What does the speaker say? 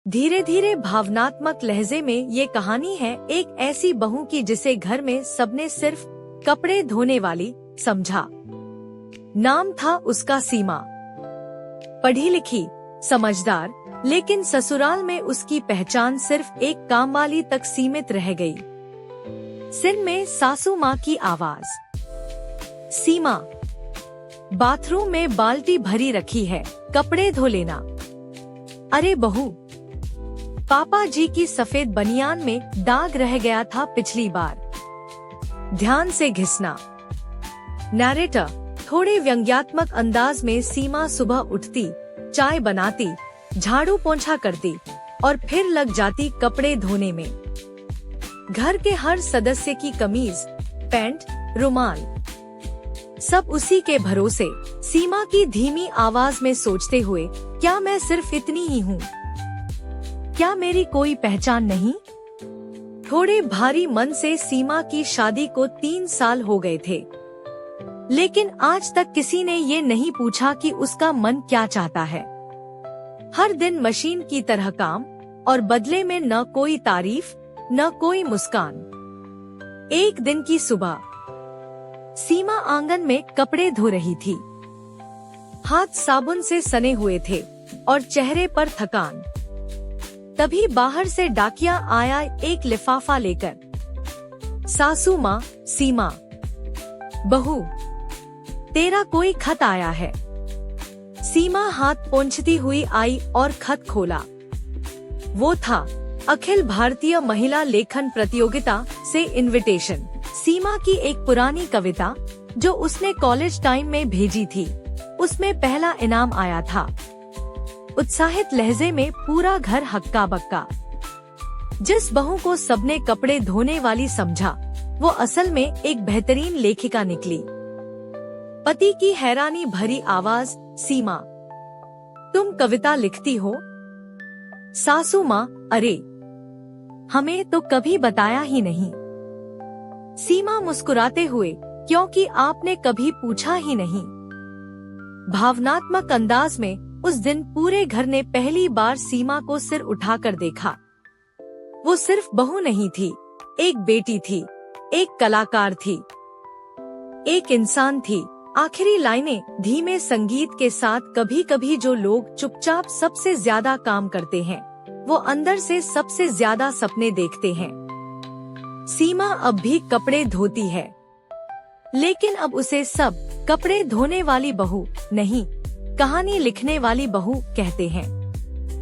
धीरे धीरे भावनात्मक लहजे में ये कहानी है एक ऐसी बहू की जिसे घर में सबने सिर्फ कपड़े धोने वाली समझा। नाम था उसका सीमा। पढ़ी लिखी, समझदार, लेकिन ससुराल में उसकी पहचान सिर्फ एक कामवाली तक सीमित रह गई। सिन में सासू माँ की आवाज, सीमा, बाथरूम में बाल्टी भरी रखी है, कपड़े धो लेना। अरे बहू, पापा जी की सफेद बनियान में दाग रह गया था पिछली बार। ध्यान से घिसना। नैरेटर थोड़े व्यंग्यात्मक अंदाज में सीमा सुबह उठती, चाय बनाती, झाड़ू पोंछा करती और फिर लग जाती कपड़े धोने में। घर के हर सदस्य की कमीज, पैंट, रुमाल सब उसी के भरोसे। सीमा की धीमी आवाज में सोचते हुए, क्या मैं सिर्फ इतनी ही हूँ? क्या मेरी कोई पहचान नहीं? थोड़े भारी मन से सीमा की शादी को 3 साल हो गए थे, लेकिन आज तक किसी ने ये नहीं पूछा कि उसका मन क्या चाहता है। हर दिन मशीन की तरह काम और बदले में न कोई तारीफ, न कोई मुस्कान। एक दिन की सुबह सीमा आंगन में कपड़े धो रही थी। हाथ साबुन से सने हुए थे और चेहरे पर थकान। तभी बाहर से डाकिया आया एक लिफाफा लेकर। सासू माँ, सीमा, बहू, तेरा कोई खत आया है। सीमा हाथ पोंछती हुई आई और खत खोला। वो था अखिल भारतीय महिला लेखन प्रतियोगिता से इनविटेशन। सीमा की एक पुरानी कविता जो उसने कॉलेज टाइम में भेजी थी, उसमें पहला इनाम आया था। उत्साहित लहजे में पूरा घर हक्का बक्का। जिस बहू को सबने कपड़े धोने वाली समझा, वो असल में एक बेहतरीन लेखिका निकली। पति की हैरानी भरी आवाज, सीमा, तुम कविता लिखती हो? सासू माँ, अरे, हमें तो कभी बताया ही नहीं। सीमा मुस्कुराते हुए, क्योंकि आपने कभी पूछा ही नहीं। भावनात्मक अंदाज में उस दिन पूरे घर ने पहली बार सीमा को सिर उठाकर देखा। वो सिर्फ बहू नहीं थी, एक बेटी थी, एक कलाकार थी, एक इंसान थी। आखिरी लाइनें धीमे संगीत के साथ, कभी कभी जो लोग चुपचाप सबसे ज्यादा काम करते हैं, वो अंदर से सबसे ज्यादा सपने देखते हैं। सीमा अब भी कपड़े धोती है, लेकिन अब उसे सब कपड़े धोने वाली बहू नहीं, कहानी लिखने वाली बहू कहते हैं।